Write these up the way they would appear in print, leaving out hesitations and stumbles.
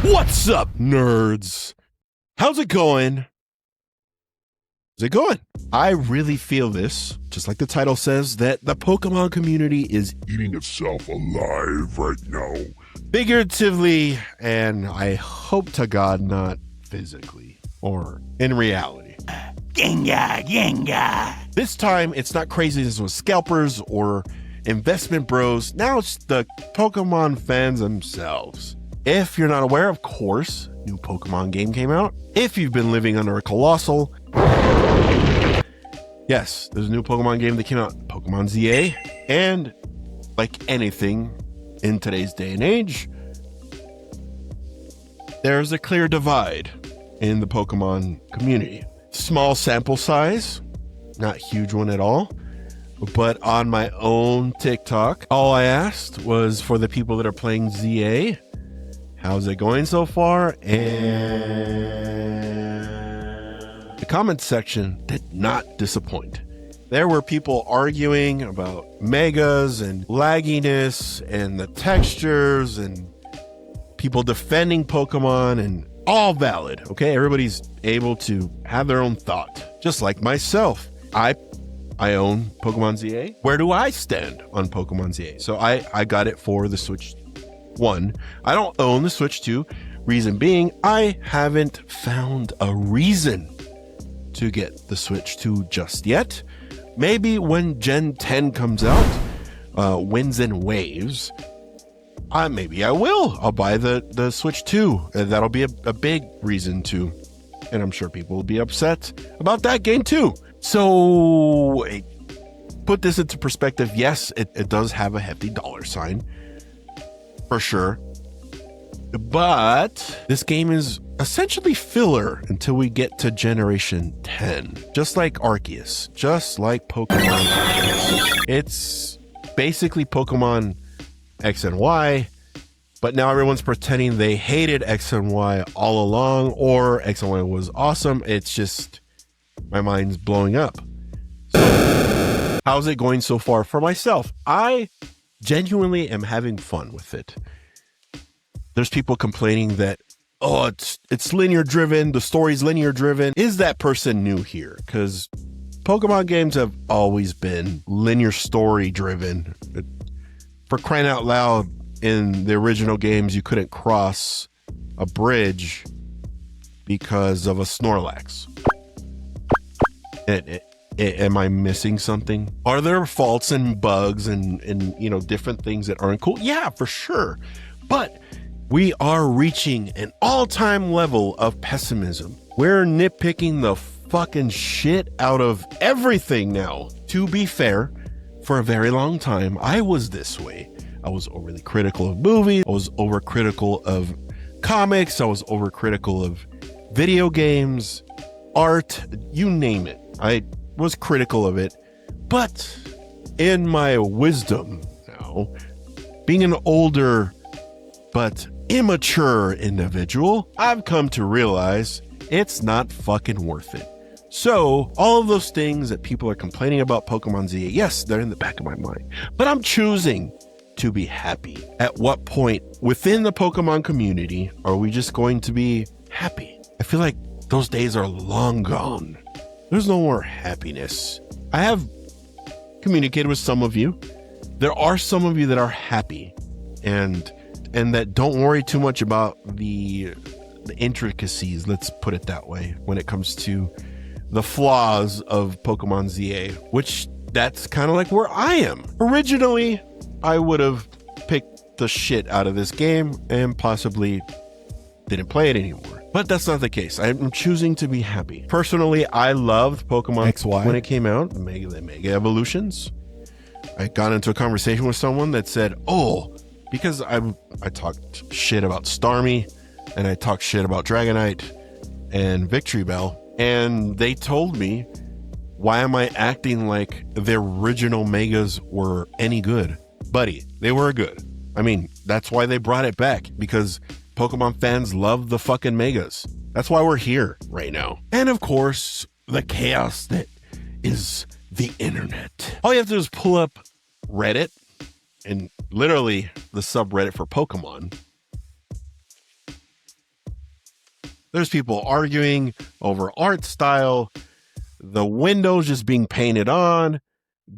What's up, nerds? How's it going? How's it going? I really feel this, just like the title says, that the Pokemon community is eating itself alive right now. figuratively, and I hope to God not physically or in reality. Gengar. This time, it's not craziness with scalpers or investment bros. Now it's the Pokemon fans themselves. If you're not aware, of course, new Pokemon game came out. If you've been living under a colossal, yes, there's a new Pokemon game that came out, Pokémon Z-A, and like anything in today's day and age, there's a clear divide in the Pokemon community. Small sample size, not huge one at all, but on my own TikTok, all I asked was for the people that are playing Z-A, how's it going so far? And the comment section did not disappoint. There were people arguing about megas and lagginess and the textures and people defending Pokemon, and all valid. Okay, everybody's able to have their own thought, just like myself. I own Pokemon Z-A. Where do I stand on Pokemon Z-A? So I got it for the Switch 1. I don't own the Switch 2. Reason being, I haven't found a reason to get the Switch 2 just yet. Maybe when Gen 10 comes out, winds and waves, maybe I will. I'll buy the Switch 2. That'll be a big reason to. And I'm sure people will be upset about that game too. So put this into perspective. Yes, it does have a hefty dollar sign for sure. But this game is essentially filler until we get to Generation 10. Just like Arceus, just like Pokemon. It's basically Pokemon X and Y, but now everyone's pretending they hated X and Y all along, or X and Y was awesome. It's just, my mind's blowing up. So, how's it going so far for myself? I genuinely am having fun with it. There's people complaining that, oh, it's linear driven, the story's linear driven. Is that person new here? Because Pokemon games have always been linear story driven. For crying out loud, in the original games, you couldn't cross a bridge because of a Snorlax. Am I missing something? Are there faults and bugs and different things that aren't cool? Yeah, for sure. But we are reaching an all-time level of pessimism. We're nitpicking the fucking shit out of everything now. To be fair, for a very long time, I was this way. I was overly critical of movies. I was overcritical of comics. I was overcritical of video games, art, you name it. I was critical of it. But in my wisdom now, being an older but immature individual, I've come to realize it's not fucking worth it. So all of those things that people are complaining about Pokemon Z, yes, they're in the back of my mind, but I'm choosing to be happy. At what point within the Pokemon community are we just going to be happy? I feel like those days are long gone. There's no more happiness. I have communicated with some of you. There are some of you that are happy and that don't worry too much about the intricacies, let's put it that way, when it comes to the flaws of Pokemon Z-A, which that's kind of like where I am. Originally, I would have picked the shit out of this game and possibly didn't play it anymore. But that's not the case. I'm choosing to be happy. Personally, I loved Pokemon XY when it came out, the Mega Evolutions. I got into a conversation with someone that said, oh, because I talked shit about Starmie and I talked shit about Dragonite and Victory Bell, and they told me, why am I acting like the original Megas were any good? Buddy, they were good. I mean, that's why they brought it back, because Pokemon fans love the fucking Megas. That's why we're here right now. And of course, the chaos that is the internet. All you have to do is pull up Reddit, and literally the subreddit for Pokemon, There's people arguing over art style, the windows just being painted on,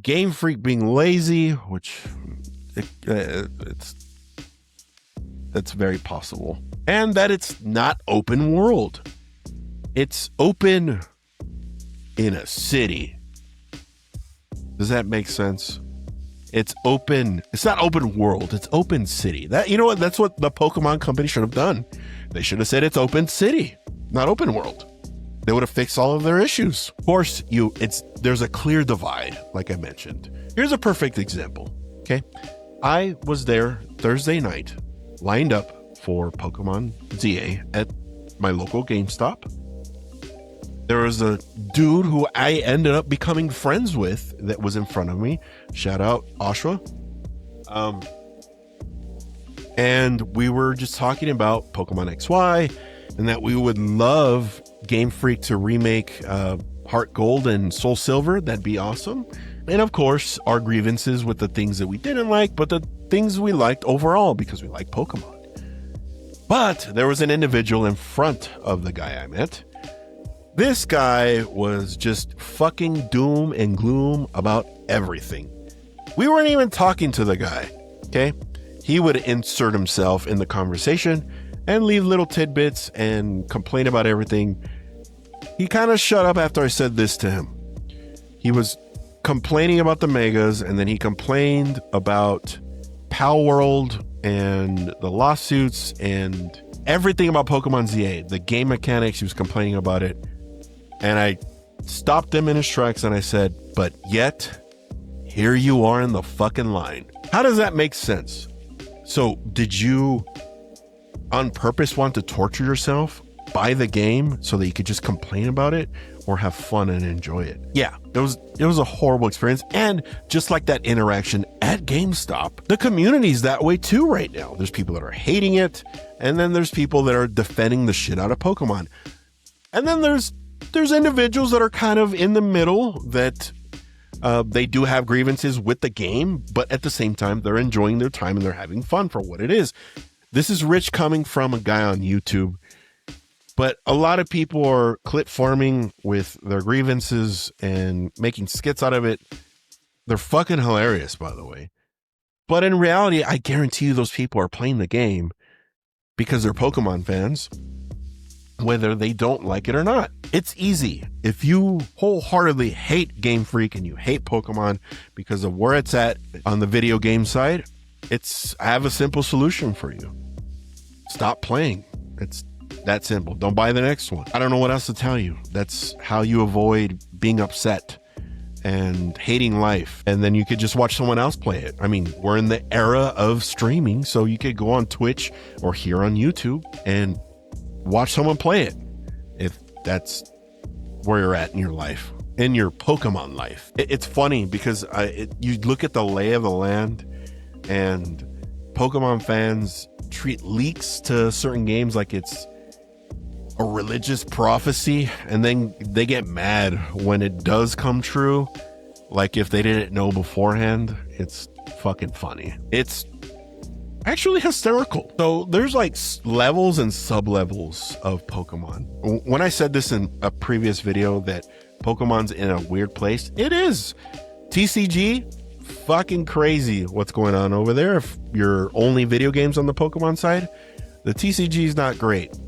Game Freak being lazy, which that's very possible. And that it's not open world. It's open in a city. Does that make sense? It's open. It's not open world. It's open city. That, you know what? That's what the Pokemon company should have done. They should have said it's open city, not open world. They would have fixed all of their issues. Of course, there's a clear divide, like I mentioned. Here's a perfect example. Okay. I was there Thursday night, lined up for Pokémon Z-A at my local GameStop. There was a dude who I ended up becoming friends with that was in front of me. Shout out Ashwa. And we were just talking about Pokemon XY and that we would love Game Freak to remake Heart Gold and Soul Silver. That'd be awesome. And of course, our grievances with the things that we didn't like, but the things we liked overall because we like Pokemon. But there was an individual in front of the guy I met. This guy was just fucking doom and gloom about everything. We weren't even talking to the guy, okay? He would insert himself in the conversation and leave little tidbits and complain about everything. He kind of shut up after I said this to him. He was complaining about the megas, and then he complained about Pal World and the lawsuits and everything about Pokemon Z-A, the game mechanics. He was complaining about it. And I stopped him in his tracks and I said, but yet, here you are in the fucking line. How does that make sense? So did you on purpose want to torture yourself, buy the game so that you could just complain about it or have fun and enjoy it? Yeah, it was a horrible experience. And just like that interaction at GameStop, the community's that way too right now. There's people that are hating it. And then there's people that are defending the shit out of Pokemon. And then there's individuals that are kind of in the middle that they do have grievances with the game, but at the same time, they're enjoying their time and they're having fun for what it is. This is rich coming from a guy on YouTube, but a lot of people are clip farming with their grievances and making skits out of it. They're fucking hilarious, by the way. But in reality, I guarantee you those people are playing the game because they're Pokemon fans, whether they don't like it or not. It's easy. If you wholeheartedly hate Game Freak and you hate Pokemon because of where it's at on the video game side, I have a simple solution for you. Stop playing. It's that simple. Don't buy the next one. I don't know what else to tell you. That's how you avoid being upset and hating life. And then you could just watch someone else play it. I mean, we're in the era of streaming, so you could go on Twitch or here on YouTube and watch someone play it, if that's where you're at in your life, in your Pokemon life. It's funny because you look at the lay of the land, and Pokemon fans treat leaks to certain games like it's a religious prophecy, and then they get mad when it does come true. Like if they didn't know beforehand. It's fucking funny. It's actually hysterical. So there's like levels and sub-levels of Pokemon. When I said this in a previous video that Pokemon's in a weird place, it is. TCG, fucking crazy what's going on over there. If you're only video games on the Pokemon side, the TCG is not great.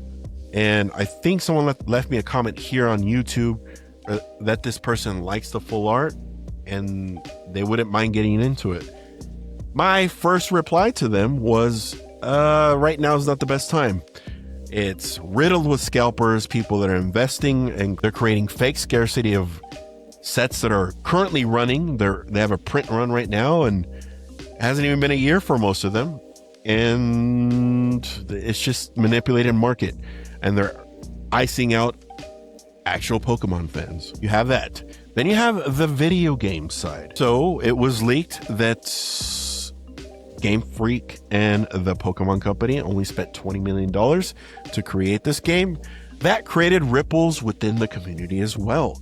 And I think someone left me a comment here on YouTube that this person likes the full art and they wouldn't mind getting into it. My first reply to them was, right now is not the best time. It's riddled with scalpers, people that are investing, and they're creating fake scarcity of sets that are currently running. They have a print run right now, and it hasn't even been a year for most of them. And it's just manipulated market, and they're icing out actual Pokemon fans. You have that. Then you have the video game side. So it was leaked that Game Freak and the Pokemon Company only spent $20 million to create this game. That created ripples within the community as well.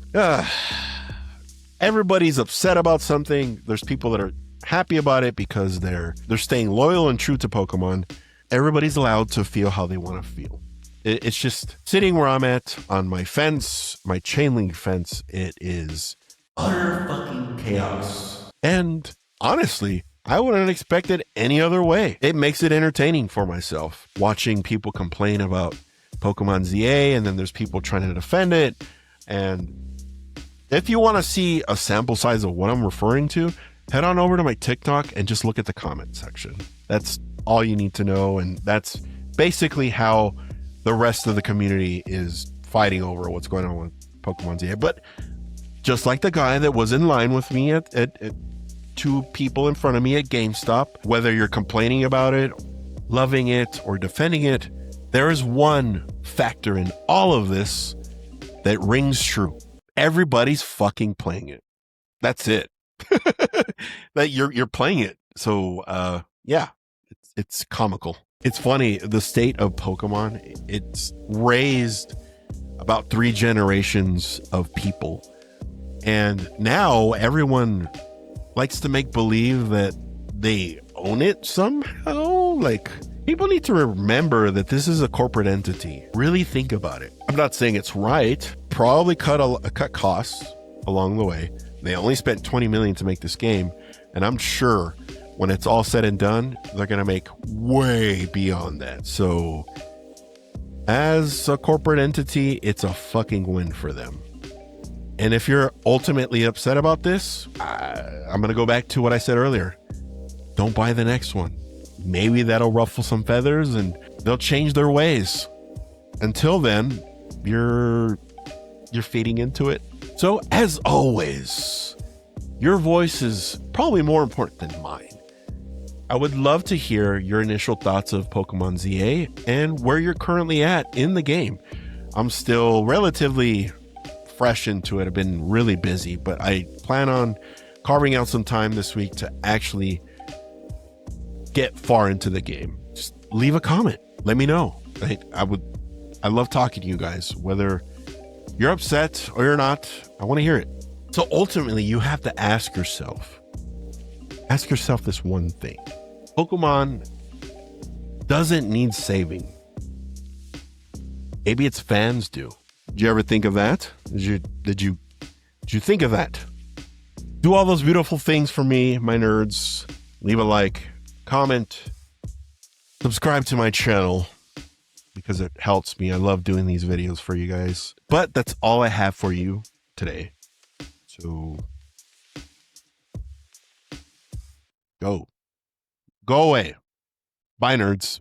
Everybody's upset about something. There's people that are happy about it because they're staying loyal and true to Pokemon. Everybody's allowed to feel how they want to feel. It's just sitting where I'm at on my fence, my chain link fence. It is utter fucking chaos. And honestly, I wouldn't expect it any other way. It makes it entertaining for myself, watching people complain about Pokemon Z-A, and then there's people trying to defend it. And if you want to see a sample size of what I'm referring to, head on over to my TikTok and just look at the comment section. That's all you need to know. And that's basically how the rest of the community is fighting over what's going on with Pokemon Z-A. But just like the guy that was in line with me at two people in front of me at GameStop, whether you're complaining about it, loving it, or defending it, there is one factor in all of this that rings true. Everybody's fucking playing it. That's it. That you're playing it. So yeah, it's comical. It's funny, the state of Pokemon, it's raised about 3 generations of people. And now everyone likes to make believe that they own it somehow. Like, people need to remember that this is a corporate entity. Really think about it. I'm not saying it's right. Probably cut costs along the way. They only spent $20 million to make this game. And I'm sure when it's all said and done, they're going to make way beyond that. So as a corporate entity, it's a fucking win for them. And if you're ultimately upset about this, I'm going to go back to what I said earlier. Don't buy the next one. Maybe that'll ruffle some feathers and they'll change their ways. Until then, you're feeding into it. So as always, your voice is probably more important than mine. I would love to hear your initial thoughts of Pokemon Z-A and where you're currently at in the game. I'm still relatively fresh into it. I've been really busy, but I plan on carving out some time this week to actually get far into the game. Just leave a comment. Let me know. I love talking to you guys, whether you're upset or you're not. I want to hear it. So ultimately, you have to ask yourself this one thing. Pokemon doesn't need saving. Maybe its fans do. Did you ever think of that? Did you think of that? Do all those beautiful things for me, my nerds. Leave a like, comment, subscribe to my channel because it helps me. I love doing these videos for you guys. But that's all I have for you today. So go away. Bye, nerds.